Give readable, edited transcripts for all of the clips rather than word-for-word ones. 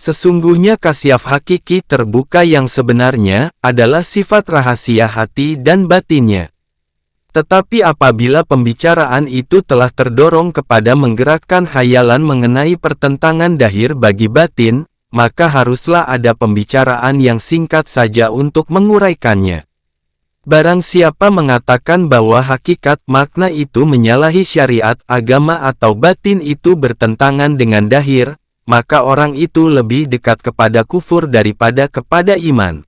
Sesungguhnya kasyaf hakiki terbuka yang sebenarnya adalah sifat rahasia hati dan batinnya. Tetapi apabila pembicaraan itu telah terdorong kepada menggerakkan hayalan mengenai pertentangan dahir bagi batin, maka haruslah ada pembicaraan yang singkat saja untuk menguraikannya. Barang siapa mengatakan bahwa hakikat makna itu menyalahi syariat agama atau batin itu bertentangan dengan dahir, maka orang itu lebih dekat kepada kufur daripada kepada iman.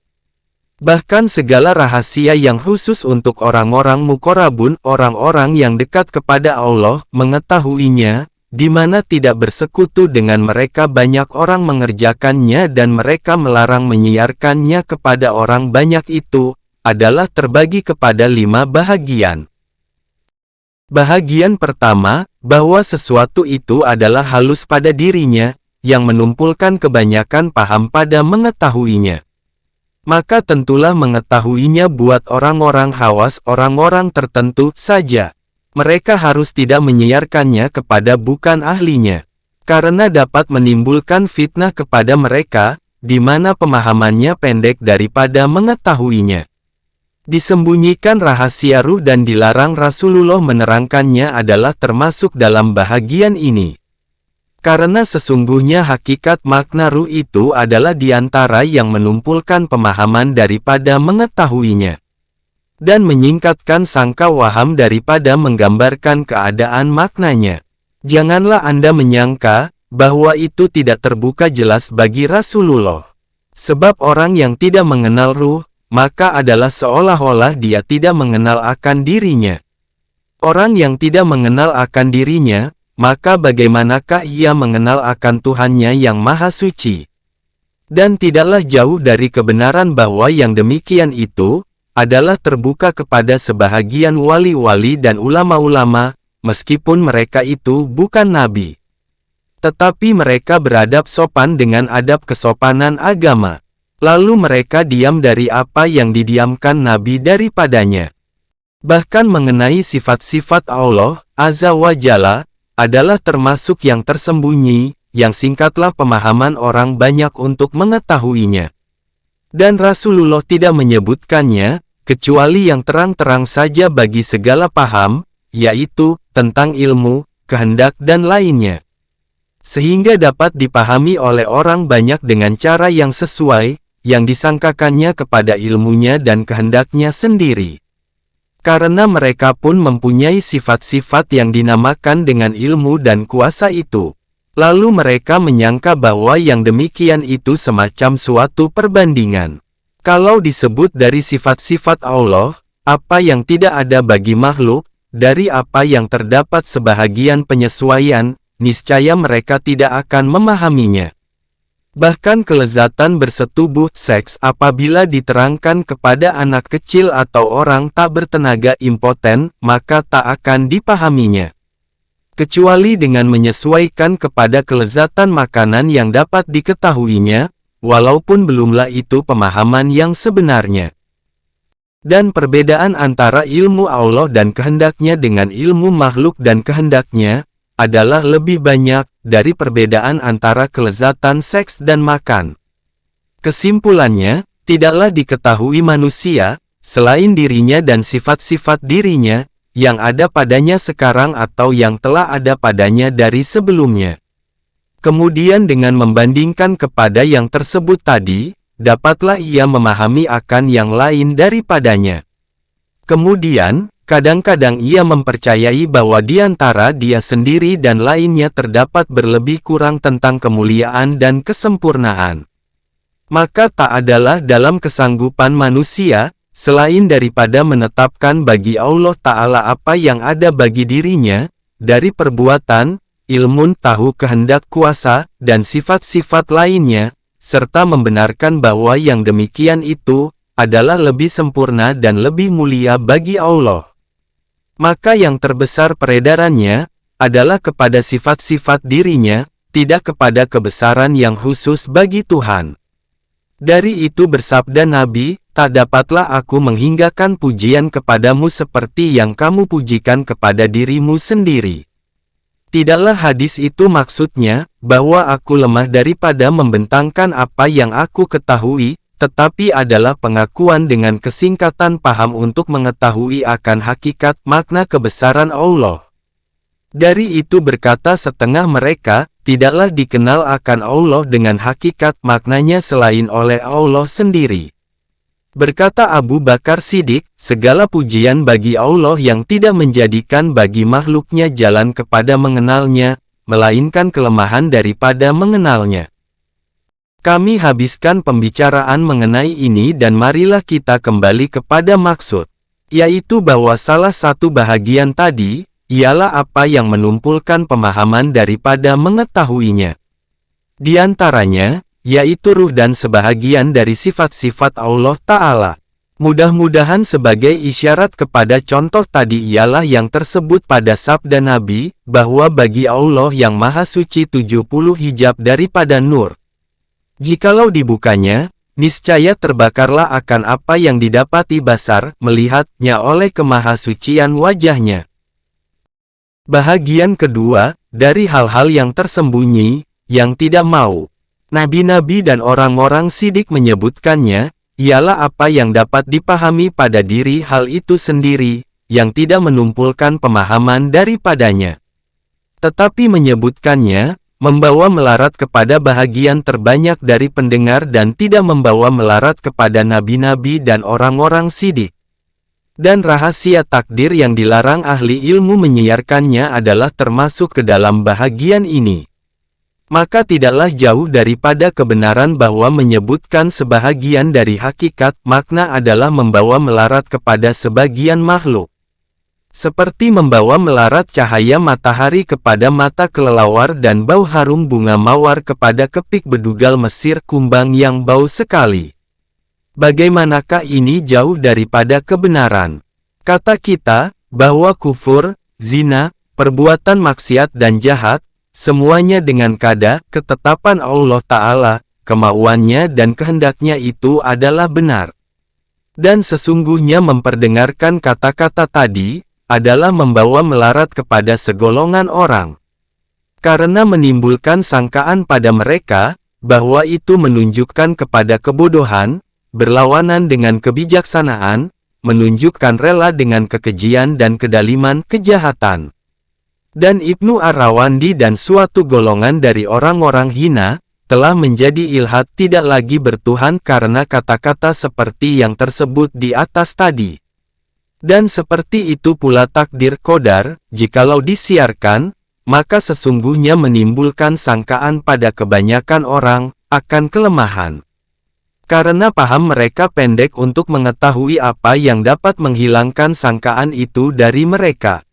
Bahkan segala rahasia yang khusus untuk orang-orang muqarrabun, orang-orang yang dekat kepada Allah, mengetahuinya, di mana tidak bersekutu dengan mereka banyak orang mengerjakannya dan mereka melarang menyiarkannya kepada orang banyak itu, adalah terbagi kepada 5 bahagian. Bahagian pertama, bahwa sesuatu itu adalah halus pada dirinya, yang menumpulkan kebanyakan paham pada mengetahuinya. Maka tentulah mengetahuinya buat orang-orang khawas, orang-orang tertentu saja. Mereka harus tidak menyiarkannya kepada bukan ahlinya. Karena dapat menimbulkan fitnah kepada mereka, di mana pemahamannya pendek daripada mengetahuinya. Disembunyikan rahasia ruh dan dilarang Rasulullah menerangkannya adalah termasuk dalam bahagian ini. Karena sesungguhnya hakikat makna ruh itu adalah di antara yang menumpulkan pemahaman daripada mengetahuinya. Dan menyingkatkan sangka waham daripada menggambarkan keadaan maknanya. Janganlah Anda menyangka bahwa itu tidak terbuka jelas bagi Rasulullah. Sebab orang yang tidak mengenal ruh, maka adalah seolah-olah dia tidak mengenal akan dirinya. Orang yang tidak mengenal akan dirinya, maka bagaimanakah ia mengenal akan Tuhannya yang Maha Suci? Dan tidaklah jauh dari kebenaran bahwa yang demikian itu adalah terbuka kepada sebahagian wali-wali dan ulama-ulama, meskipun mereka itu bukan nabi. Tetapi mereka beradab sopan dengan adab kesopanan agama. Lalu mereka diam dari apa yang didiamkan nabi daripadanya. Bahkan mengenai sifat-sifat Allah Azza wa Jalla, adalah termasuk yang tersembunyi, yang singkatlah pemahaman orang banyak untuk mengetahuinya. Dan Rasulullah tidak menyebutkannya, kecuali yang terang-terang saja bagi segala paham, yaitu, tentang ilmu, kehendak dan lainnya. Sehingga dapat dipahami oleh orang banyak dengan cara yang sesuai, yang disangkakannya kepada ilmunya dan kehendaknya sendiri. Karena mereka pun mempunyai sifat-sifat yang dinamakan dengan ilmu dan kuasa itu. Lalu mereka menyangka bahwa yang demikian itu semacam suatu perbandingan. Kalau disebut dari sifat-sifat Allah, apa yang tidak ada bagi makhluk, dari apa yang terdapat sebahagian penyesuaian, niscaya mereka tidak akan memahaminya. Bahkan kelezatan bersetubuh seks apabila diterangkan kepada anak kecil atau orang tak bertenaga impoten, maka tak akan dipahaminya. Kecuali dengan menyesuaikan kepada kelezatan makanan yang dapat diketahuinya, walaupun belumlah itu pemahaman yang sebenarnya. Dan perbedaan antara ilmu Allah dan kehendaknya dengan ilmu makhluk dan kehendaknya, adalah lebih banyak dari perbedaan antara kelezatan seks dan makan. Kesimpulannya, tidaklah diketahui manusia, selain dirinya dan sifat-sifat dirinya, yang ada padanya sekarang atau yang telah ada padanya dari sebelumnya. Kemudian dengan membandingkan kepada yang tersebut tadi, dapatlah ia memahami akan yang lain daripadanya. Kemudian, kadang-kadang ia mempercayai bahwa di antara dia sendiri dan lainnya terdapat berlebih kurang tentang kemuliaan dan kesempurnaan. Maka tak adalah dalam kesanggupan manusia, selain daripada menetapkan bagi Allah Ta'ala apa yang ada bagi dirinya, dari perbuatan, ilmu, tahu kehendak kuasa, dan sifat-sifat lainnya, serta membenarkan bahwa yang demikian itu adalah lebih sempurna dan lebih mulia bagi Allah. Maka yang terbesar peredarannya adalah kepada sifat-sifat dirinya, tidak kepada kebesaran yang khusus bagi Tuhan. Dari itu bersabda Nabi, tak dapatlah aku menghinggakan pujian kepadamu seperti yang kamu pujikan kepada dirimu sendiri. Tidaklah hadis itu maksudnya, bahwa aku lemah daripada membentangkan apa yang aku ketahui, tetapi adalah pengakuan dengan kesingkatan paham untuk mengetahui akan hakikat makna kebesaran Allah. Dari itu berkata setengah mereka, tidaklah dikenal akan Allah dengan hakikat maknanya selain oleh Allah sendiri. Berkata Abu Bakar Siddiq, segala pujian bagi Allah yang tidak menjadikan bagi makhluknya jalan kepada mengenalnya, melainkan kelemahan daripada mengenalnya. Kami habiskan pembicaraan mengenai ini dan marilah kita kembali kepada maksud, yaitu bahwa salah satu bahagian tadi, ialah apa yang menumpulkan pemahaman daripada mengetahuinya. Di antaranya, yaitu ruh dan sebahagian dari sifat-sifat Allah Ta'ala. Mudah-mudahan sebagai isyarat kepada contoh tadi ialah yang tersebut pada sabda Nabi, bahwa bagi Allah yang Maha Suci 70 hijab daripada nur. Jikalau dibukanya, niscaya terbakarlah akan apa yang didapati basar, melihatnya oleh kemahasucian wajahnya. Bahagian kedua, dari hal-hal yang tersembunyi, yang tidak mau Nabi-nabi dan orang-orang sidik menyebutkannya, ialah apa yang dapat dipahami pada diri hal itu sendiri, yang tidak menumpulkan pemahaman daripadanya. Tetapi menyebutkannya, membawa melarat kepada bahagian terbanyak dari pendengar dan tidak membawa melarat kepada nabi-nabi dan orang-orang sidik. Dan rahasia takdir yang dilarang ahli ilmu menyiarkannya adalah termasuk ke dalam bahagian ini. Maka tidaklah jauh daripada kebenaran bahwa menyebutkan sebahagian dari hakikat makna adalah membawa melarat kepada sebagian makhluk. Seperti membawa melarat cahaya matahari kepada mata kelelawar dan bau harum bunga mawar kepada kepik bedugal Mesir kumbang yang bau sekali. Bagaimanakah ini jauh daripada kebenaran? Kata kita, bahwa kufur, zina, perbuatan maksiat dan jahat, semuanya dengan ketetapan Allah Ta'ala, kemauannya dan kehendaknya itu adalah benar. Dan sesungguhnya memperdengarkan kata-kata tadi, adalah membawa melarat kepada segolongan orang. Karena menimbulkan sangkaan pada mereka, bahwa itu menunjukkan kepada kebodohan, berlawanan dengan kebijaksanaan, menunjukkan rela dengan kekejian dan kedaliman kejahatan. Dan Ibnu Ar-Rawandi dan suatu golongan dari orang-orang hina, telah menjadi ilhad tidak lagi bertuhan karena kata-kata seperti yang tersebut di atas tadi. Dan seperti itu pula takdir qadar, jikalau disiarkan, maka sesungguhnya menimbulkan sangkaan pada kebanyakan orang, akan kelemahan. Karena paham mereka pendek untuk mengetahui apa yang dapat menghilangkan sangkaan itu dari mereka.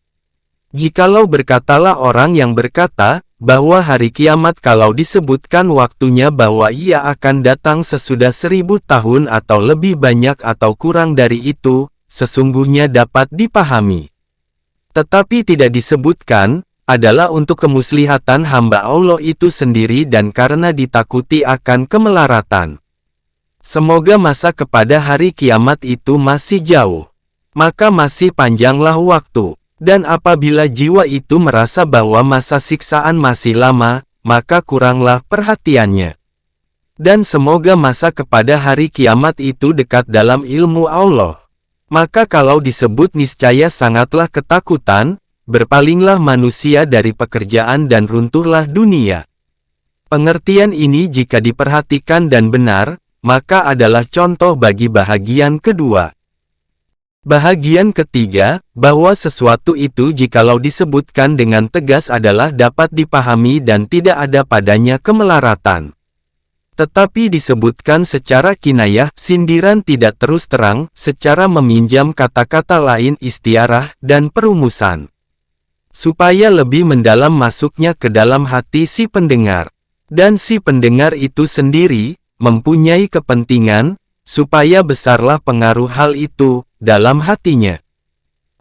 Jikalau berkatalah orang yang berkata, bahwa hari kiamat kalau disebutkan waktunya bahwa ia akan datang sesudah 1000 tahun atau lebih banyak atau kurang dari itu, sesungguhnya dapat dipahami. Tetapi tidak disebutkan, adalah untuk kemuslihatan hamba Allah itu sendiri dan karena ditakuti akan kemelaratan. Semoga masa kepada hari kiamat itu masih jauh. Maka masih panjanglah waktu. Dan apabila jiwa itu merasa bahwa masa siksaan masih lama, maka kuranglah perhatiannya. Dan semoga masa kepada hari kiamat itu dekat dalam ilmu Allah. Maka kalau disebut niscaya sangatlah ketakutan, berpalinglah manusia dari pekerjaan dan runtuhlah dunia. Pengertian ini jika diperhatikan dan benar, maka adalah contoh bagi bahagian kedua. Bahagian ketiga, bahwa sesuatu itu jikalau disebutkan dengan tegas adalah dapat dipahami dan tidak ada padanya kemelaratan. Tetapi disebutkan secara kinayah, sindiran tidak terus terang, secara meminjam kata-kata lain istiarah dan perumusan. Supaya lebih mendalam masuknya ke dalam hati si pendengar. Dan si pendengar itu sendiri, mempunyai kepentingan, supaya besarlah pengaruh hal itu dalam hatinya.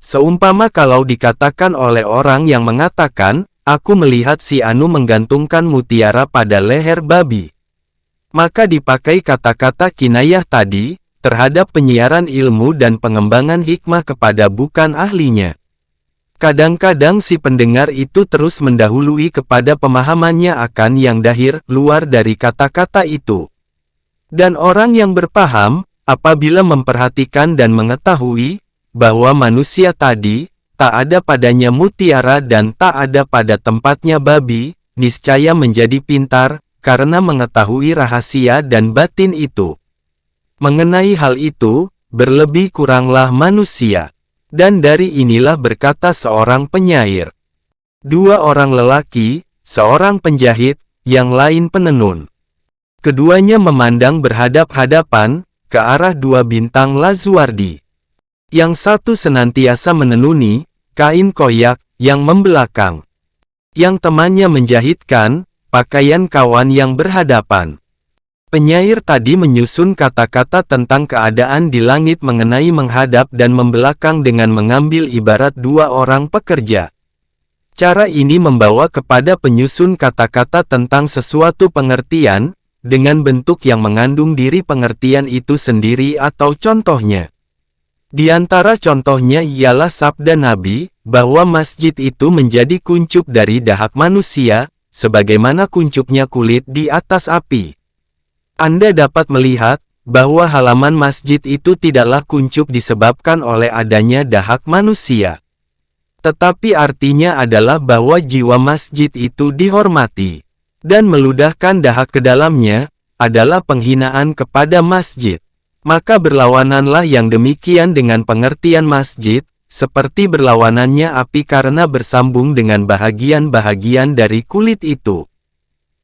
Seumpama kalau dikatakan oleh orang yang mengatakan, aku melihat si Anu menggantungkan mutiara pada leher babi. Maka dipakai kata-kata kinayah tadi, terhadap penyiaran ilmu dan pengembangan hikmah kepada bukan ahlinya. Kadang-kadang si pendengar itu terus mendahului kepada pemahamannya akan yang dahir, luar dari kata-kata itu. Dan orang yang berpaham, apabila memperhatikan dan mengetahui, bahwa manusia tadi, tak ada padanya mutiara dan tak ada pada tempatnya babi, niscaya menjadi pintar, karena mengetahui rahasia dan batin itu. Mengenai hal itu, berlebih kuranglah manusia. Dan dari inilah berkata seorang penyair. Dua orang lelaki, seorang penjahit, yang lain penenun. Keduanya memandang berhadap-hadapan, ke arah dua bintang Lazuardi. Yang satu senantiasa menenuni, kain koyak, yang membelakang. Yang temannya menjahitkan, pakaian kawan yang berhadapan. Penyair tadi menyusun kata-kata tentang keadaan di langit mengenai menghadap dan membelakang dengan mengambil ibarat dua orang pekerja. Cara ini membawa kepada penyusun kata-kata tentang sesuatu pengertian, dengan bentuk yang mengandung diri pengertian itu sendiri atau contohnya. Di antara contohnya ialah sabda Nabi, bahwa masjid itu menjadi kuncup dari dahak manusia, sebagaimana kuncupnya kulit di atas api. Anda dapat melihat, bahwa halaman masjid itu tidaklah kuncup disebabkan oleh adanya dahak manusia. Tetapi artinya adalah bahwa jiwa masjid itu dihormati. Dan meludahkan dahak ke dalamnya, adalah penghinaan kepada masjid. Maka berlawananlah yang demikian dengan pengertian masjid, seperti berlawanannya api karena bersambung dengan bahagian-bahagian dari kulit itu.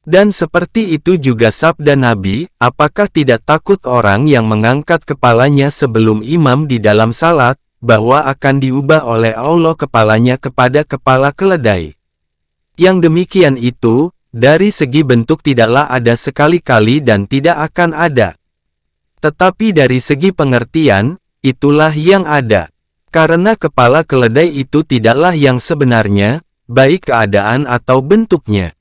Dan seperti itu juga sabda Nabi, apakah tidak takut orang yang mengangkat kepalanya sebelum imam di dalam salat, bahwa akan diubah oleh Allah kepalanya kepada kepala keledai. Yang demikian itu, dari segi bentuk tidaklah ada sekali-kali dan tidak akan ada. Tetapi dari segi pengertian, itulah yang ada. Karena kepala keledai itu tidaklah yang sebenarnya, baik keadaan atau bentuknya.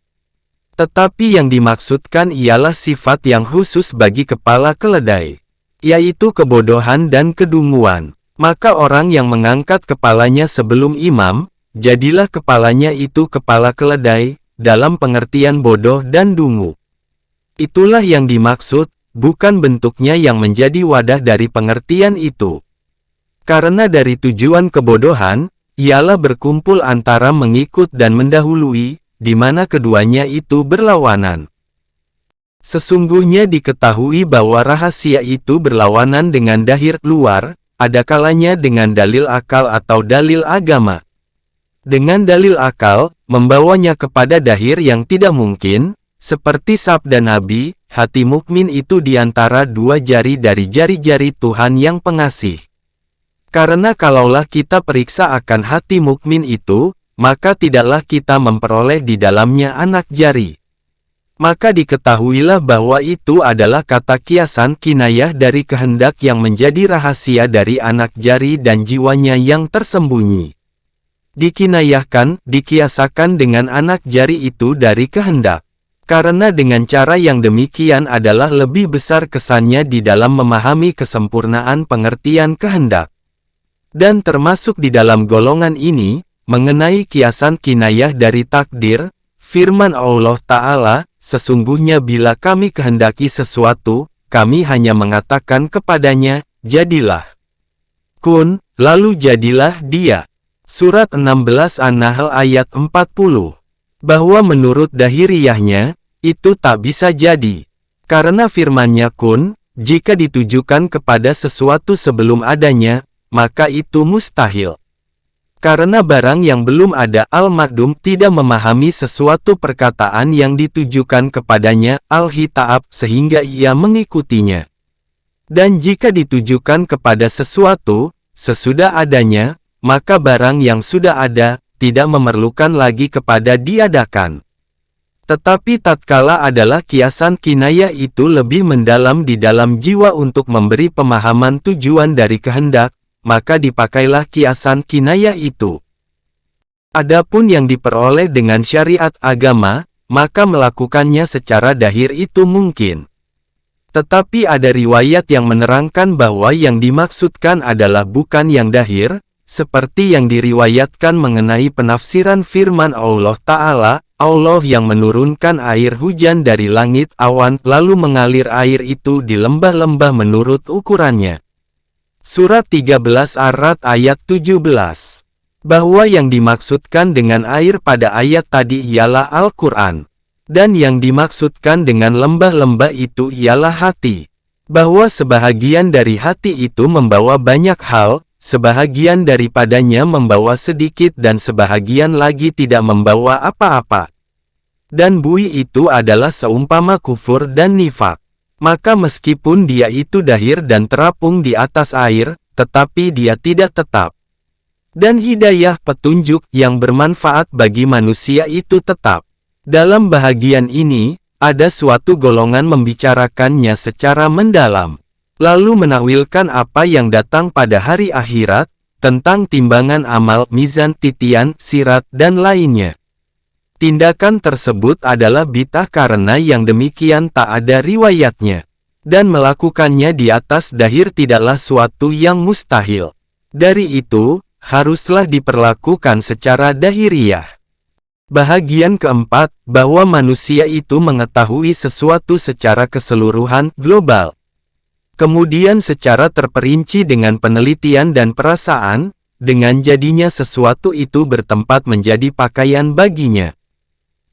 Tetapi yang dimaksudkan ialah sifat yang khusus bagi kepala keledai, yaitu kebodohan dan kedunguan. Maka orang yang mengangkat kepalanya sebelum imam, jadilah kepalanya itu kepala keledai, dalam pengertian bodoh dan dungu. Itulah yang dimaksud, bukan bentuknya yang menjadi wadah dari pengertian itu. Karena dari tujuan kebodohan, ialah berkumpul antara mengikut dan mendahului, di mana keduanya itu berlawanan. Sesungguhnya diketahui bahwa rahasia itu berlawanan dengan dahir luar, ada kalanya dengan dalil akal atau dalil agama. Dengan dalil akal, membawanya kepada dahir yang tidak mungkin, seperti sabda Nabi, hati mukmin itu di antara dua jari dari jari-jari Tuhan yang pengasih. Karena kalaulah kita periksa akan hati mukmin itu, maka tidaklah kita memperoleh di dalamnya anak jari. Maka diketahuilah bahwa itu adalah kata kiasan kinayah dari kehendak yang menjadi rahasia dari anak jari dan jiwanya yang tersembunyi. Dikinayahkan, dikiasakan dengan anak jari itu dari kehendak. Karena dengan cara yang demikian adalah lebih besar kesannya di dalam memahami kesempurnaan pengertian kehendak. Dan termasuk di dalam golongan ini, mengenai kiasan kinayah dari takdir, firman Allah Ta'ala, sesungguhnya bila kami kehendaki sesuatu, kami hanya mengatakan kepadanya, jadilah. Kun, lalu jadilah dia. Surat 16 An-Nahl ayat 40. Bahwa menurut dahiriyahnya, itu tak bisa jadi. Karena firmannya kun, jika ditujukan kepada sesuatu sebelum adanya, maka itu mustahil. Karena barang yang belum ada al-makdum tidak memahami sesuatu perkataan yang ditujukan kepadanya al-hitaab sehingga ia mengikutinya. Dan jika ditujukan kepada sesuatu, sesudah adanya, maka barang yang sudah ada, tidak memerlukan lagi kepada diadakan. Tetapi tatkala adalah kiasan kinayah itu lebih mendalam di dalam jiwa untuk memberi pemahaman tujuan dari kehendak, maka dipakailah kiasan kinayah itu. Adapun yang diperoleh dengan syariat agama, maka melakukannya secara dahir itu mungkin. Tetapi ada riwayat yang menerangkan bahwa yang dimaksudkan adalah bukan yang dahir, seperti yang diriwayatkan mengenai penafsiran firman Allah Ta'ala, Allah yang menurunkan air hujan dari langit awan lalu mengalir air itu di lembah-lembah menurut ukurannya. Surat 13 Ar-Ra'd ayat 17. Bahwa yang dimaksudkan dengan air pada ayat tadi ialah Al-Quran. Dan yang dimaksudkan dengan lembah-lembah itu ialah hati. Bahwa sebahagian dari hati itu membawa banyak hal, sebahagian daripadanya membawa sedikit dan sebahagian lagi tidak membawa apa-apa. Dan bui itu adalah seumpama kufur dan nifak. Maka meskipun dia itu dahir dan terapung di atas air, tetapi dia tidak tetap. Dan hidayah petunjuk yang bermanfaat bagi manusia itu tetap. Dalam bahagian ini, ada suatu golongan membicarakannya secara mendalam. Lalu menakwilkan apa yang datang pada hari akhirat, tentang timbangan amal, mizan, titian, sirat, dan lainnya. Tindakan tersebut adalah bid'ah karena yang demikian tak ada riwayatnya. Dan melakukannya di atas dahir tidaklah suatu yang mustahil. Dari itu, haruslah diperlakukan secara dahiriyah. Bahagian keempat, bahwa manusia itu mengetahui sesuatu secara keseluruhan, global. Kemudian secara terperinci dengan penelitian dan perasaan, dengan jadinya sesuatu itu bertempat menjadi pakaian baginya.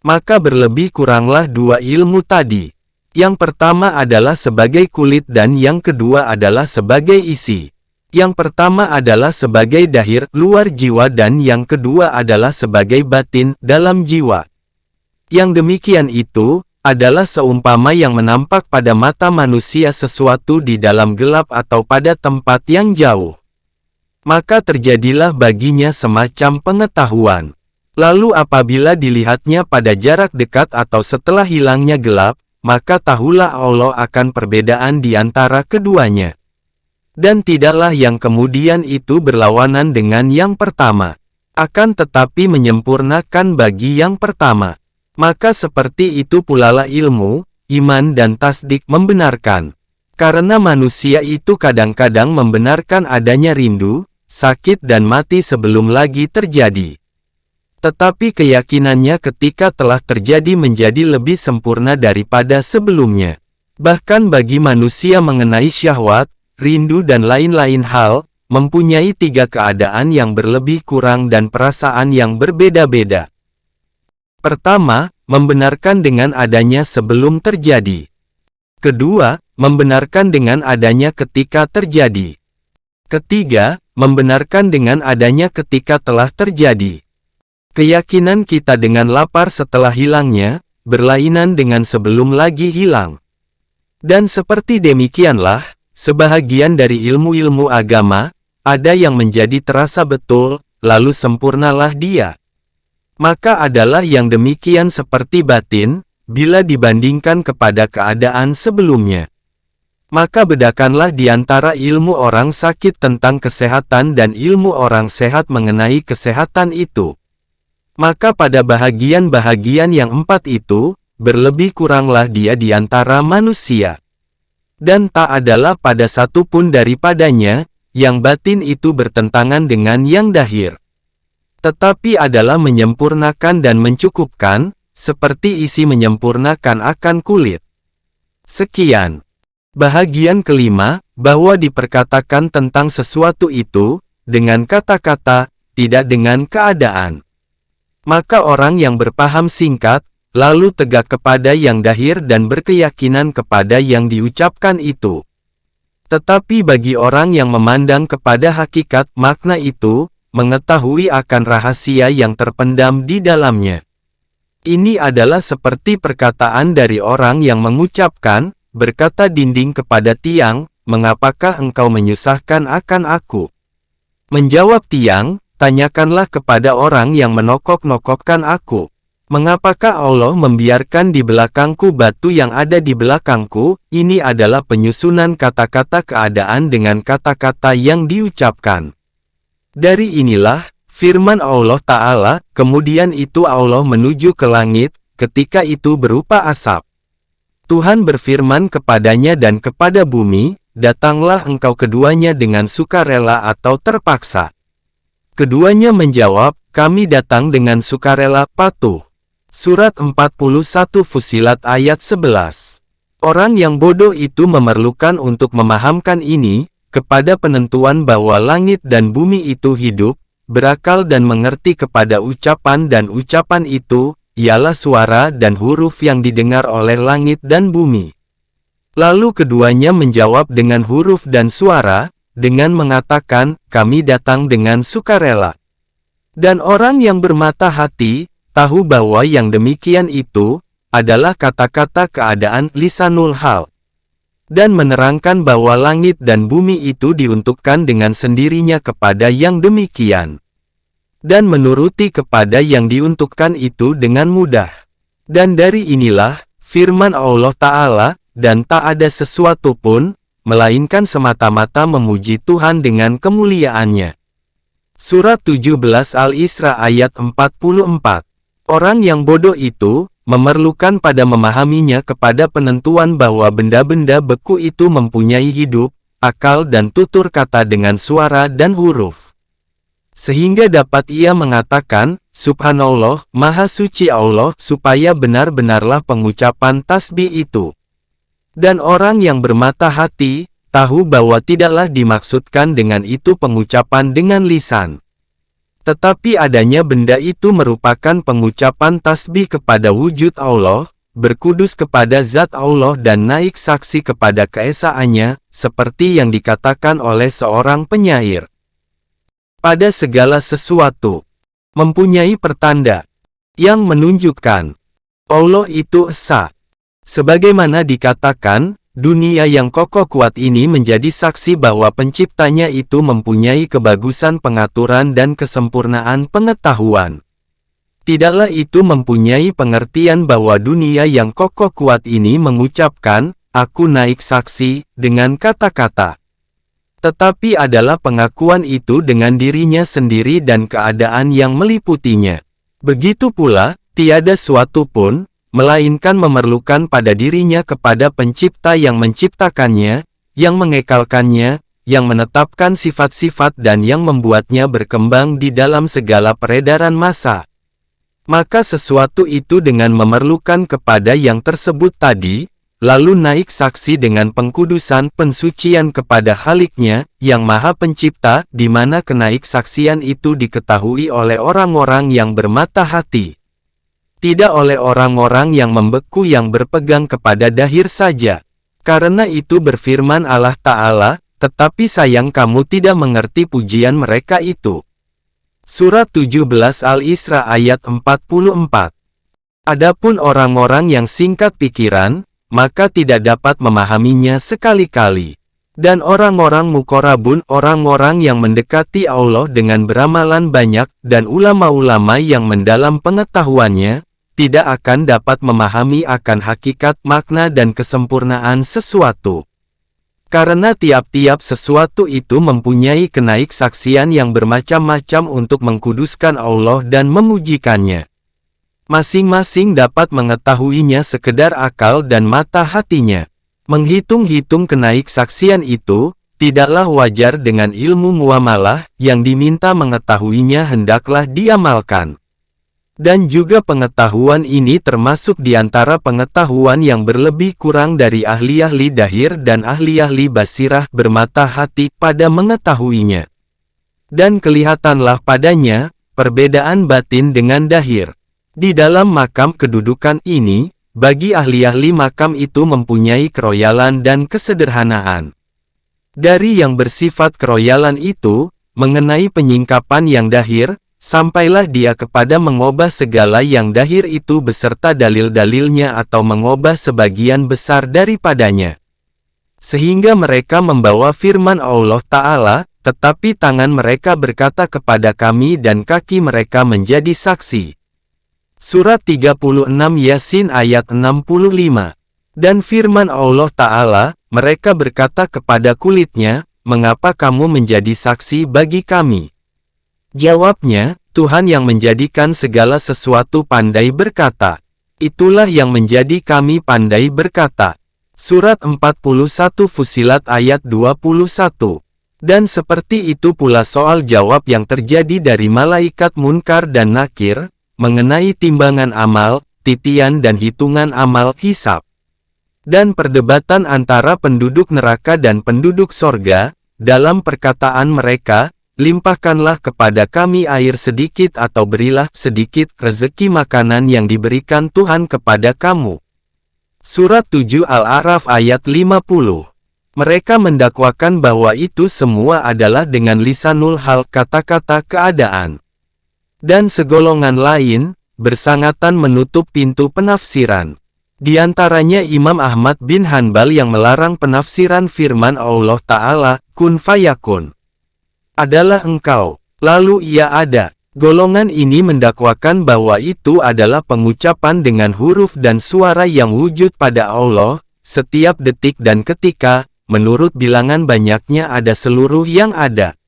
Maka berlebih kuranglah dua ilmu tadi. Yang pertama adalah sebagai kulit dan yang kedua adalah sebagai isi. Yang pertama adalah sebagai dahir, luar jiwa dan yang kedua adalah sebagai batin, dalam jiwa. Yang demikian itu, adalah seumpama yang menampak pada mata manusia sesuatu di dalam gelap atau pada tempat yang jauh. Maka terjadilah baginya semacam pengetahuan. Lalu apabila dilihatnya pada jarak dekat atau setelah hilangnya gelap, maka tahulah Allah akan perbedaan di antara keduanya. Dan tidaklah yang kemudian itu berlawanan dengan yang pertama. Akan tetapi menyempurnakan bagi yang pertama. Maka seperti itu pulalah ilmu, iman dan tasdik membenarkan. Karena manusia itu kadang-kadang membenarkan adanya rindu, sakit dan mati sebelum lagi terjadi. Tetapi keyakinannya ketika telah terjadi menjadi lebih sempurna daripada sebelumnya. Bahkan bagi manusia mengenai syahwat, rindu dan lain-lain hal, mempunyai tiga keadaan yang berlebih kurang dan perasaan yang berbeda-beda. Pertama, membenarkan dengan adanya sebelum terjadi. Kedua, membenarkan dengan adanya ketika terjadi. Ketiga, membenarkan dengan adanya ketika telah terjadi. Keyakinan kita dengan lapar setelah hilangnya, berlainan dengan sebelum lagi hilang. Dan seperti demikianlah, sebahagian dari ilmu-ilmu agama, ada yang menjadi terasa betul, lalu sempurnalah dia. Maka adalah yang demikian seperti batin, bila dibandingkan kepada keadaan sebelumnya. Maka bedakanlah di antara ilmu orang sakit tentang kesehatan dan ilmu orang sehat mengenai kesehatan itu. Maka pada bahagian-bahagian yang empat itu, berlebih kuranglah dia di antara manusia. Dan tak adalah pada satu pun daripadanya, yang batin itu bertentangan dengan yang dahir. Tetapi adalah menyempurnakan dan mencukupkan, seperti isi menyempurnakan akan kulit. Sekian. Bahagian kelima, bahwa diperkatakan tentang sesuatu itu, dengan kata-kata, tidak dengan keadaan. Maka orang yang berpaham singkat, lalu tegak kepada yang dahir dan berkeyakinan kepada yang diucapkan itu. Tetapi bagi orang yang memandang kepada hakikat makna itu, mengetahui akan rahasia yang terpendam di dalamnya. Ini adalah seperti perkataan dari orang yang mengucapkan, berkata dinding kepada tiang, mengapakah engkau menyusahkan akan aku? Menjawab tiang, tanyakanlah kepada orang yang menokok-nokokkan aku. Mengapakah Allah membiarkan di belakangku batu yang ada di belakangku? Ini adalah penyusunan kata-kata keadaan dengan kata-kata yang diucapkan. Dari inilah, firman Allah Ta'ala, kemudian itu Allah menuju ke langit, ketika itu berupa asap. Tuhan berfirman kepadanya dan kepada bumi, datanglah engkau keduanya dengan sukarela atau terpaksa. Keduanya menjawab, kami datang dengan sukarela, patuh. Surat 41 Fussilat ayat 11. Orang yang bodoh itu memerlukan untuk memahamkan ini, kepada penentuan bahwa langit dan bumi itu hidup, berakal dan mengerti kepada ucapan dan ucapan itu, ialah suara dan huruf yang didengar oleh langit dan bumi. Lalu keduanya menjawab dengan huruf dan suara, dengan mengatakan, kami datang dengan sukarela. Dan orang yang bermata hati, tahu bahwa yang demikian itu, adalah kata-kata keadaan lisanul hal. Dan menerangkan bahwa langit dan bumi itu diuntukkan dengan sendirinya kepada yang demikian. Dan menuruti kepada yang diuntukkan itu dengan mudah. Dan dari inilah, firman Allah Ta'ala, dan tak ada sesuatu pun, melainkan semata-mata memuji Tuhan dengan kemuliaannya. Surat 17 Al-Isra ayat 44. Orang yang bodoh itu, memerlukan pada memahaminya kepada penentuan bahwa benda-benda beku itu mempunyai hidup, akal dan tutur kata dengan suara dan huruf. Sehingga dapat ia mengatakan, Subhanallah, Maha Suci Allah, supaya benar-benarlah pengucapan tasbih itu. Dan orang yang bermata hati, tahu bahwa tidaklah dimaksudkan dengan itu pengucapan dengan lisan. Tetapi adanya benda itu merupakan pengucapan tasbih kepada wujud Allah, berkudus kepada zat Allah dan naik saksi kepada keesaannya, seperti yang dikatakan oleh seorang penyair. Pada segala sesuatu, mempunyai pertanda, yang menunjukkan, Allah itu esa. Sebagaimana dikatakan, dunia yang kokoh kuat ini menjadi saksi bahwa penciptanya itu mempunyai kebagusan pengaturan dan kesempurnaan pengetahuan. Tidaklah itu mempunyai pengertian bahwa dunia yang kokoh kuat ini mengucapkan, aku naik saksi, dengan kata-kata. Tetapi adalah pengakuan itu dengan dirinya sendiri dan keadaan yang meliputinya. Begitu pula, tiada suatu pun, melainkan memerlukan pada dirinya kepada pencipta yang menciptakannya, yang mengekalkannya, yang menetapkan sifat-sifat dan yang membuatnya berkembang di dalam segala peredaran masa. Maka sesuatu itu dengan memerlukan kepada yang tersebut tadi, lalu naik saksi dengan pengkudusan pensucian kepada Haliknya, yang Maha Pencipta, di mana kenaik saksian itu diketahui oleh orang-orang yang bermata hati. Tidak oleh orang-orang yang membeku yang berpegang kepada dahir saja. Karena itu berfirman Allah Ta'ala, tetapi sayang kamu tidak mengerti pujian mereka itu. Surat 17 Al-Isra ayat 44. Adapun orang-orang yang singkat pikiran, maka tidak dapat memahaminya sekali-kali. Dan orang-orang mukorabun, orang-orang yang mendekati Allah dengan beramalan banyak, dan ulama-ulama yang mendalam pengetahuannya, tidak akan dapat memahami akan hakikat makna dan kesempurnaan sesuatu. Karena tiap-tiap sesuatu itu mempunyai kenaik saksian yang bermacam-macam untuk mengkuduskan Allah dan memujikannya. Masing-masing dapat mengetahuinya sekedar akal dan mata hatinya. Menghitung-hitung kenaik saksian itu, tidaklah wajar dengan ilmu muamalah, yang diminta mengetahuinya hendaklah diamalkan. Dan juga pengetahuan ini termasuk di antara pengetahuan yang berlebih kurang dari ahli-ahli dahir dan ahli-ahli basirah bermata hati pada mengetahuinya. Dan kelihatanlah padanya, perbedaan batin dengan dahir. Di dalam makam kedudukan ini, bagi ahli-ahli makam itu mempunyai keroyalan dan kesederhanaan. Dari yang bersifat keroyalan itu, mengenai penyingkapan yang dahir, sampailah dia kepada mengubah segala yang dahir itu beserta dalil-dalilnya atau mengubah sebagian besar daripadanya. Sehingga mereka membawa firman Allah Ta'ala, tetapi tangan mereka berkata kepada kami dan kaki mereka menjadi saksi. Surat 36 Yasin ayat 65. Dan firman Allah Ta'ala, mereka berkata kepada kulitnya, mengapa kamu menjadi saksi bagi kami? Jawabnya, Tuhan yang menjadikan segala sesuatu pandai berkata. Itulah yang menjadi kami pandai berkata. Surat 41 Fussilat ayat 21. Dan seperti itu pula soal jawab yang terjadi dari malaikat Munkar dan Nakir, mengenai timbangan amal, titian dan hitungan amal hisab. Dan perdebatan antara penduduk neraka dan penduduk sorga, dalam perkataan mereka, limpahkanlah kepada kami air sedikit atau berilah sedikit rezeki makanan yang diberikan Tuhan kepada kamu. Surat 7 Al-A'raf ayat 50. Mereka mendakwakan bahwa itu semua adalah dengan lisanul hal kata-kata keadaan. Dan segolongan lain, bersangatan menutup pintu penafsiran. Di antaranya Imam Ahmad bin Hanbal yang melarang penafsiran firman Allah Ta'ala, kun fayakun. Adalah engkau, lalu ia ada. Golongan ini mendakwakan bahwa itu adalah pengucapan dengan huruf dan suara yang wujud pada Allah, setiap detik dan ketika, menurut bilangan banyaknya ada seluruh yang ada.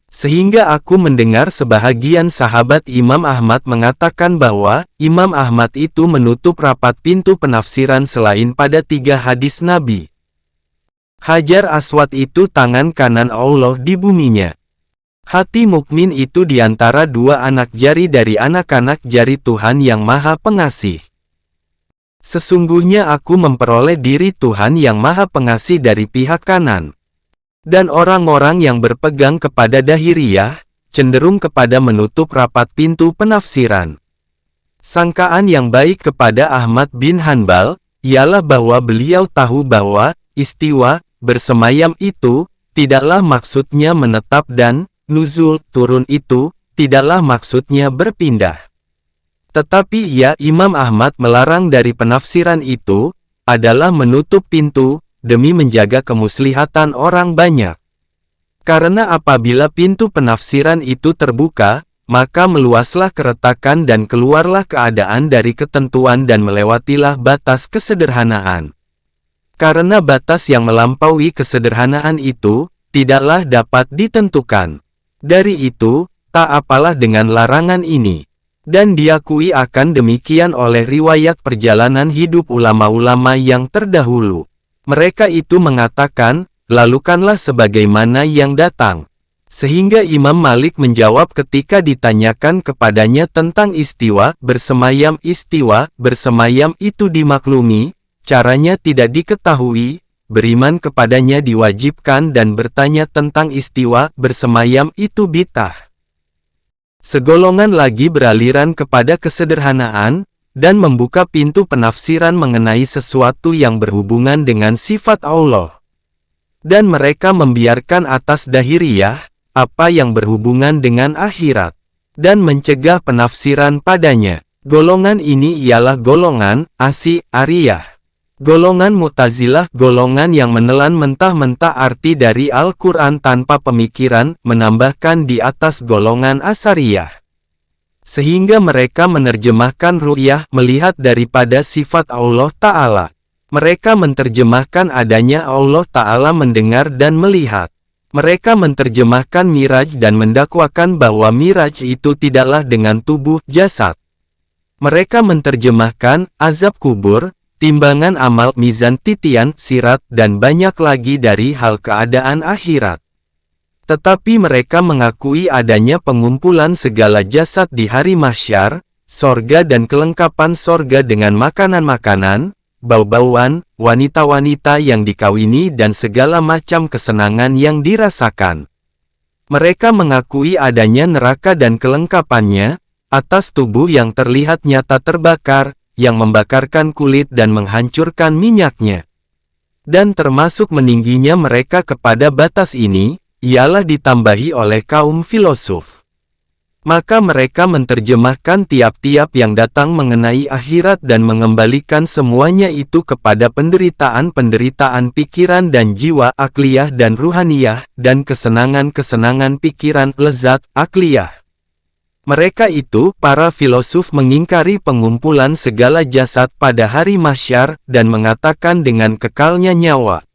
Sehingga aku mendengar sebahagian sahabat Imam Ahmad mengatakan bahwa, Imam Ahmad itu menutup rapat pintu penafsiran selain pada 3 hadis Nabi. Hajar Aswad itu tangan kanan Allah di buminya. Hati mukmin itu diantara 2 anak jari dari anak-anak jari Tuhan yang Maha Pengasih. Sesungguhnya aku memperoleh diri Tuhan yang Maha Pengasih dari pihak kanan. Dan orang-orang yang berpegang kepada Dahiriyah, cenderung kepada menutup rapat pintu penafsiran. Sangkaan yang baik kepada Ahmad bin Hanbal, ialah bahwa beliau tahu bahwa, istiwa, bersemayam itu, tidaklah maksudnya menetap dan, nuzul, turun itu, tidaklah maksudnya berpindah. Tetapi Imam Ahmad melarang dari penafsiran itu, adalah menutup pintu, demi menjaga kemuslihatan orang banyak. Karena apabila pintu penafsiran itu terbuka, maka meluaslah keretakan dan keluarlah keadaan dari ketentuan dan melewatilah batas kesederhanaan. Karena batas yang melampaui kesederhanaan itu, tidaklah dapat ditentukan. Dari itu, tak apalah dengan larangan ini. Dan diakui akan demikian oleh riwayat perjalanan hidup ulama-ulama yang terdahulu. Mereka itu mengatakan, lalukanlah sebagaimana yang datang. Sehingga Imam Malik menjawab ketika ditanyakan kepadanya tentang istiwa bersemayam itu dimaklumi, caranya tidak diketahui, beriman kepadanya diwajibkan dan bertanya tentang istiwa bersemayam itu bid'ah. Segolongan lagi beraliran kepada kesederhanaan, dan membuka pintu penafsiran mengenai sesuatu yang berhubungan dengan sifat Allah. Dan mereka membiarkan atas Dahiriyah, apa yang berhubungan dengan akhirat, dan mencegah penafsiran padanya. Golongan ini ialah golongan Asy'ariyah. Golongan Mu'tazilah, golongan yang menelan mentah-mentah arti dari Al-Quran tanpa pemikiran, menambahkan di atas golongan Asy'ariyah. Sehingga mereka menerjemahkan ru'yah, melihat daripada sifat Allah Ta'ala. Mereka menerjemahkan adanya Allah Ta'ala mendengar dan melihat. Mereka menerjemahkan miraj dan mendakwakan bahwa miraj itu tidaklah dengan tubuh jasad. Mereka menerjemahkan azab kubur, timbangan amal, mizan, titian, sirat, dan banyak lagi dari hal keadaan akhirat. Tetapi mereka mengakui adanya pengumpulan segala jasad di hari mahsyar, sorga dan kelengkapan sorga dengan makanan-makanan, bau-bauan, wanita-wanita yang dikawini dan segala macam kesenangan yang dirasakan. Mereka mengakui adanya neraka dan kelengkapannya, atas tubuh yang terlihat nyata terbakar, yang membakarkan kulit dan menghancurkan minyaknya. Dan termasuk meningginya mereka kepada batas ini, ialah ditambahi oleh kaum filosof. Maka mereka menerjemahkan tiap-tiap yang datang mengenai akhirat dan mengembalikan semuanya itu kepada penderitaan-penderitaan pikiran dan jiwa akliyah dan ruhaniyah, dan kesenangan-kesenangan pikiran lezat akliyah. Mereka itu, para filosof mengingkari pengumpulan segala jasad pada hari mahsyar, dan mengatakan dengan kekalnya nyawa.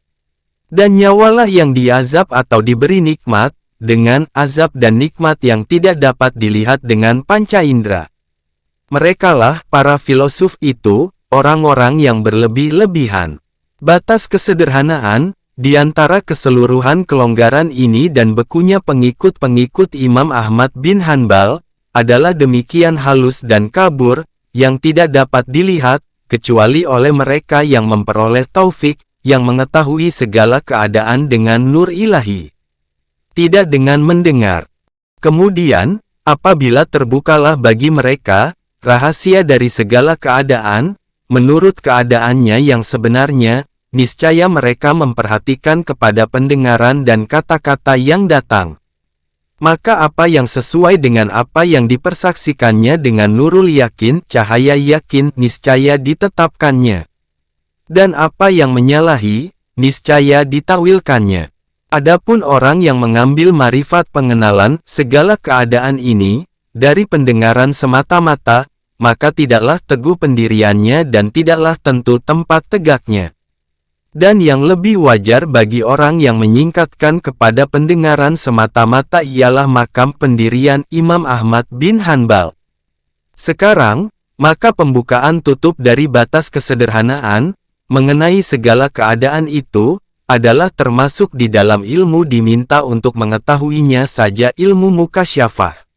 Dan nyawalah yang diazab atau diberi nikmat, dengan azab dan nikmat yang tidak dapat dilihat dengan panca indera. Merekalah, para filosof itu, orang-orang yang berlebih-lebihan. Batas kesederhanaan, Di antara keseluruhan kelonggaran ini dan bekunya pengikut-pengikut Imam Ahmad bin Hanbal, adalah demikian halus dan kabur, yang tidak dapat dilihat, kecuali oleh mereka yang memperoleh taufik, yang mengetahui segala keadaan dengan nur ilahi. Tidak dengan mendengar. Kemudian, apabila terbukalah bagi mereka, rahasia dari segala keadaan, menurut keadaannya yang sebenarnya, niscaya mereka memperhatikan kepada pendengaran dan kata-kata yang datang. Maka apa yang sesuai dengan apa yang dipersaksikannya dengan nurul yakin, cahaya yakin, niscaya ditetapkannya. Dan apa yang menyalahi, niscaya ditawilkannya. Adapun orang yang mengambil marifat pengenalan segala keadaan ini, dari pendengaran semata-mata, maka tidaklah teguh pendiriannya dan tidaklah tentu tempat tegaknya. Dan yang lebih wajar bagi orang yang menyingkatkan kepada pendengaran semata-mata ialah makam pendirian Imam Ahmad bin Hanbal. Sekarang, maka pembukaan tutup dari batas kesederhanaan, mengenai segala keadaan itu, adalah termasuk di dalam ilmu diminta untuk mengetahuinya saja ilmu mukasyafah.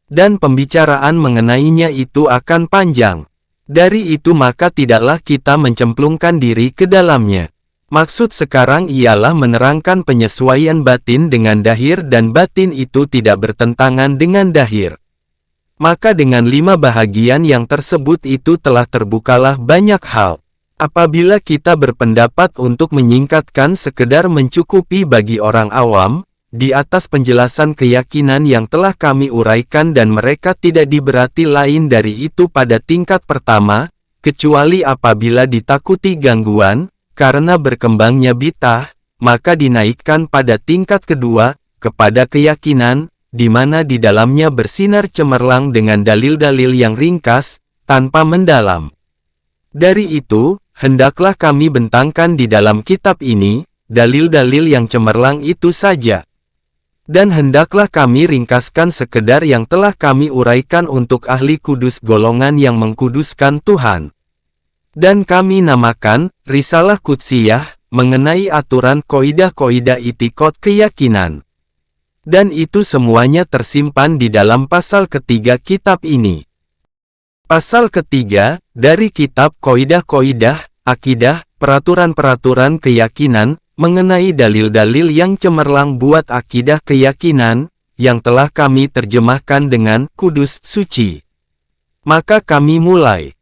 Dan pembicaraan mengenainya itu akan panjang. Dari itu maka tidaklah kita mencemplungkan diri ke dalamnya. Maksud sekarang ialah menerangkan penyesuaian batin dengan dahir dan batin itu tidak bertentangan dengan dahir. Maka dengan 5 bahagian yang tersebut itu telah terbukalah banyak hal. Apabila kita berpendapat untuk menyingkatkan sekedar mencukupi bagi orang awam, di atas penjelasan keyakinan yang telah kami uraikan dan mereka tidak diberati lain dari itu pada tingkat pertama, kecuali apabila ditakuti gangguan, karena berkembangnya bid'ah, maka dinaikkan pada tingkat kedua, kepada keyakinan, di mana di dalamnya bersinar cemerlang dengan dalil-dalil yang ringkas, tanpa mendalam. Dari itu, hendaklah kami bentangkan di dalam kitab ini, dalil-dalil yang cemerlang itu saja. Dan hendaklah kami ringkaskan sekedar yang telah kami uraikan untuk ahli kudus golongan yang mengkuduskan Tuhan. Dan kami namakan, Risalah Qudsiyah, mengenai aturan koidah-koidah itikad keyakinan. Dan itu semuanya tersimpan di dalam pasal ketiga kitab ini. Pasal ketiga, dari kitab koidah-koidah, akidah, peraturan-peraturan keyakinan, mengenai dalil-dalil yang cemerlang buat akidah keyakinan, yang telah kami terjemahkan dengan kudus suci. Maka kami mulai.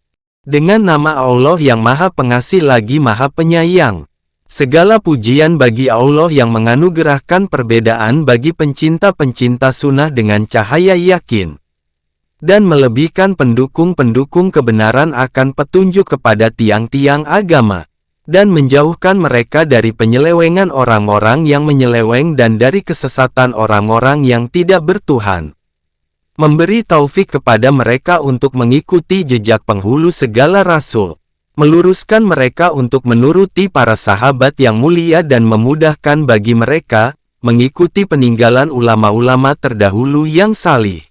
Dengan nama Allah yang Maha Pengasih lagi Maha Penyayang. Segala pujian bagi Allah yang menganugerahkan perbedaan bagi pencinta-pencinta sunnah dengan cahaya yakin. Dan melebihkan pendukung-pendukung kebenaran akan petunjuk kepada tiang-tiang agama. Dan menjauhkan mereka dari penyelewengan orang-orang yang menyeleweng dan dari kesesatan orang-orang yang tidak bertuhan. Memberi taufik kepada mereka untuk mengikuti jejak penghulu segala rasul. Meluruskan mereka untuk menuruti para sahabat yang mulia dan memudahkan bagi mereka, mengikuti peninggalan ulama-ulama terdahulu yang salih.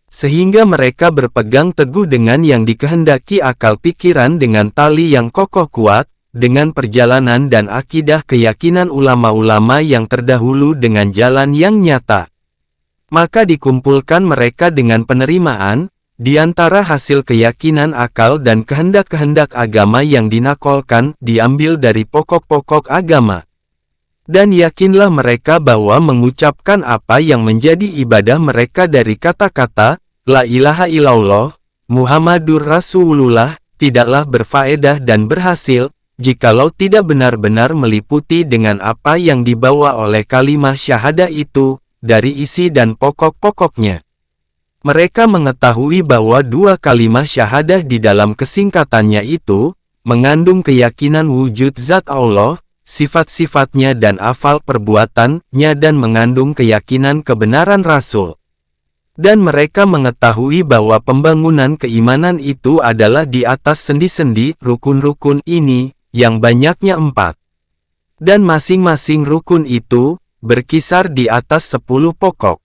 Sehingga mereka berpegang teguh dengan yang dikehendaki akal pikiran dengan tali yang kokoh kuat, dengan perjalanan dan akidah keyakinan ulama-ulama yang terdahulu dengan jalan yang nyata. Maka dikumpulkan mereka dengan penerimaan, di antara hasil keyakinan akal dan kehendak-kehendak agama yang dinakolkan, diambil dari pokok-pokok agama. Dan yakinlah mereka bahwa mengucapkan apa yang menjadi ibadah mereka dari kata-kata, La ilaha illallah, Muhammadur Rasulullah, tidaklah berfaedah dan berhasil, jikalau tidak benar-benar meliputi dengan apa yang dibawa oleh kalimah syahadah itu, dari isi dan pokok-pokoknya. Mereka mengetahui bahwa 2 kalimah syahadah di dalam kesingkatannya itu, mengandung keyakinan wujud zat Allah, sifat-sifatnya dan afal perbuatannya dan mengandung keyakinan kebenaran Rasul. Dan mereka mengetahui bahwa pembangunan keimanan itu adalah di atas sendi-sendi rukun-rukun ini, yang banyaknya 4. Dan masing-masing rukun itu, berkisar di atas 10 pokok.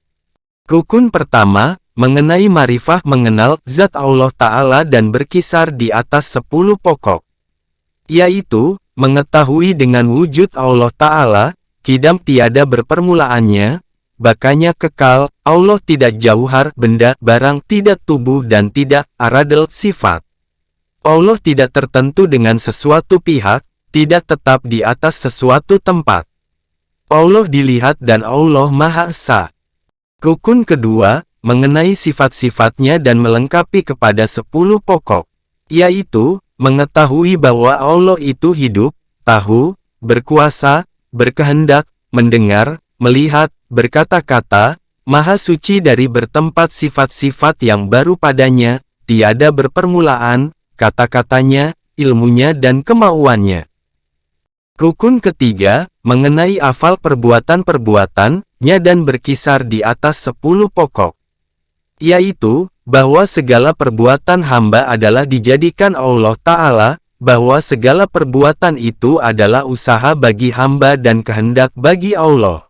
Rukun pertama, mengenai marifah mengenal zat Allah Ta'ala dan berkisar di atas 10 pokok. Yaitu, mengetahui dengan wujud Allah Ta'ala, kidam tiada berpermulaannya, bakanya kekal, Allah tidak jauhar, benda, barang, tidak tubuh dan tidak aradel, sifat. Allah tidak tertentu dengan sesuatu pihak, tidak tetap di atas sesuatu tempat. Allah dilihat dan Allah Maha Esa. Rukun kedua, mengenai sifat-sifatnya dan melengkapi kepada 10 pokok, yaitu, mengetahui bahwa Allah itu hidup, tahu, berkuasa, berkehendak, mendengar, melihat, berkata-kata, maha suci dari bertempat sifat-sifat yang baru padanya, tiada berpermulaan, kata-katanya, ilmunya dan kemauannya. Rukun ketiga, mengenai afal perbuatan-perbuatannya dan berkisar di atas 10 pokok, yaitu, bahwa segala perbuatan hamba adalah dijadikan Allah Ta'ala, bahwa segala perbuatan itu adalah usaha bagi hamba dan kehendak bagi Allah.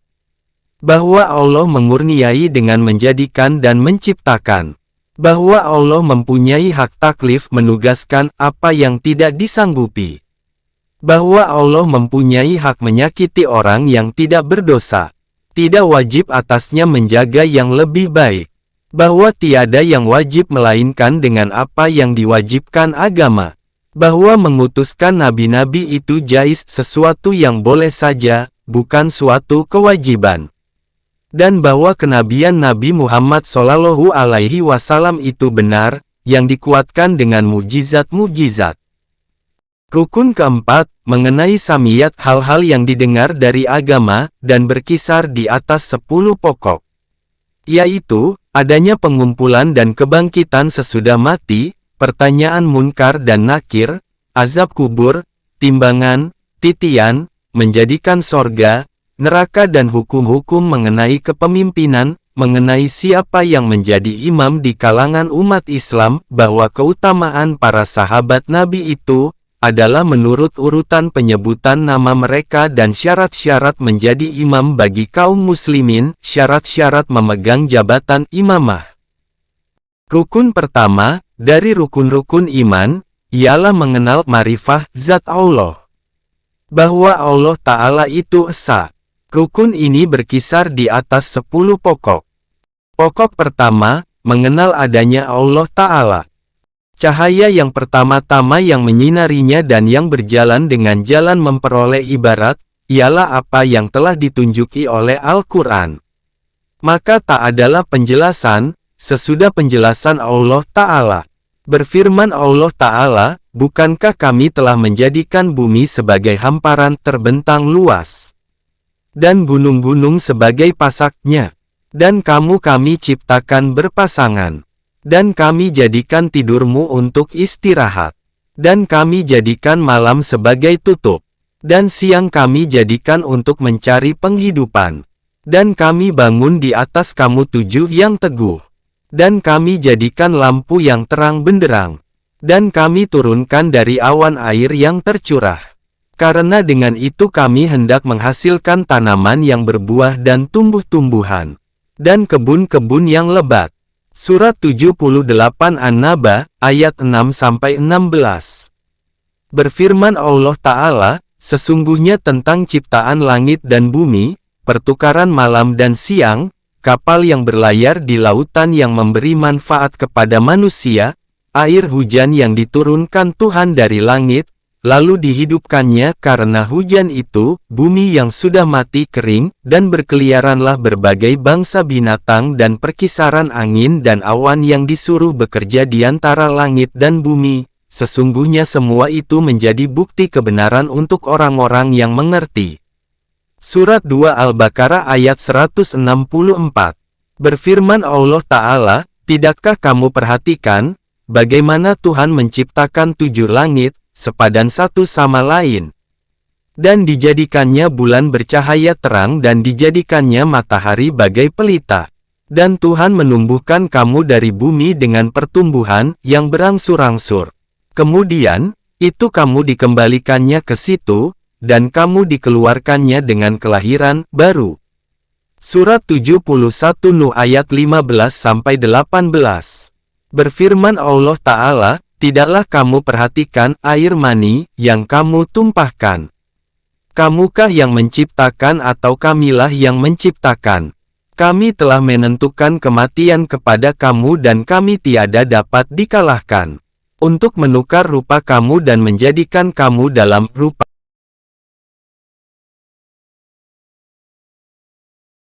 Bahwa Allah mengurniai dengan menjadikan dan menciptakan. Bahwa Allah mempunyai hak taklif menugaskan apa yang tidak disanggupi. Bahwa Allah mempunyai hak menyakiti orang yang tidak berdosa. Tidak wajib atasnya menjaga yang lebih baik. Bahwa tiada yang wajib melainkan dengan apa yang diwajibkan agama. Bahwa mengutuskan nabi-nabi itu jais, sesuatu yang boleh saja, bukan suatu kewajiban. Dan bahwa kenabian Nabi Muhammad Shallallahu Alaihi Wasallam itu benar, yang dikuatkan dengan mujizat-mujizat. Rukun keempat, mengenai samiyat hal-hal yang didengar dari agama, dan berkisar di atas 10 pokok. Yaitu, adanya pengumpulan dan kebangkitan sesudah mati, pertanyaan munkar dan nakir, azab kubur, timbangan, titian, menjadikan sorga, neraka dan hukum-hukum mengenai kepemimpinan, mengenai siapa yang menjadi imam di kalangan umat Islam, bahwa keutamaan para sahabat Nabi itu, adalah menurut urutan penyebutan nama mereka dan syarat-syarat menjadi imam bagi kaum muslimin, syarat-syarat memegang jabatan imamah. Rukun pertama, dari rukun-rukun iman, ialah mengenal marifah zat Allah. Bahwa Allah Ta'ala itu Esa. Rukun ini berkisar di atas 10 pokok. Pokok pertama, mengenal adanya Allah Ta'ala. Cahaya yang pertama-tama yang menyinarinya dan yang berjalan dengan jalan memperoleh ibarat, ialah apa yang telah ditunjuki oleh Al-Quran. Maka tak adalah penjelasan, sesudah penjelasan Allah Ta'ala. Berfirman Allah Ta'ala, bukankah kami telah menjadikan bumi sebagai hamparan terbentang luas, dan gunung-gunung sebagai pasaknya, dan kami ciptakan berpasangan. Dan kami jadikan tidurmu untuk istirahat. Dan kami jadikan malam sebagai tutup. Dan siang kami jadikan untuk mencari penghidupan. Dan kami bangun di atas kamu 7 yang teguh. Dan kami jadikan lampu yang terang benderang. Dan kami turunkan dari awan air yang tercurah. Karena dengan itu kami hendak menghasilkan tanaman yang berbuah dan tumbuh-tumbuhan. Dan kebun-kebun yang lebat. Surat 78 An-Naba, ayat 6-16. Berfirman Allah Ta'ala, sesungguhnya tentang ciptaan langit dan bumi, pertukaran malam dan siang, kapal yang berlayar di lautan yang memberi manfaat kepada manusia, air hujan yang diturunkan Tuhan dari langit, lalu dihidupkannya karena hujan itu, bumi yang sudah mati kering, dan berkeliaranlah berbagai bangsa binatang dan perkisaran angin dan awan yang disuruh bekerja di antara langit dan bumi. Sesungguhnya semua itu menjadi bukti kebenaran untuk orang-orang yang mengerti. Surat 2 Al-Baqarah ayat 164. Berfirman Allah Ta'ala, tidakkah kamu perhatikan, bagaimana Tuhan menciptakan 7 langit, sepadan satu sama lain. Dan dijadikannya bulan bercahaya terang dan dijadikannya matahari bagai pelita. Dan Tuhan menumbuhkan kamu dari bumi dengan pertumbuhan yang berangsur-angsur. Kemudian, itu kamu dikembalikannya ke situ, dan kamu dikeluarkannya dengan kelahiran baru. Surat 71 Nuh ayat 15-18. Berfirman Allah Ta'ala, Tidaklah kamu perhatikan air mani yang kamu tumpahkan? Kamukah yang menciptakan atau kamilah yang menciptakan? Kami telah menentukan kematian kepada kamu dan kami tiada dapat dikalahkan. Untuk menukar rupa kamu dan menjadikan kamu dalam rupa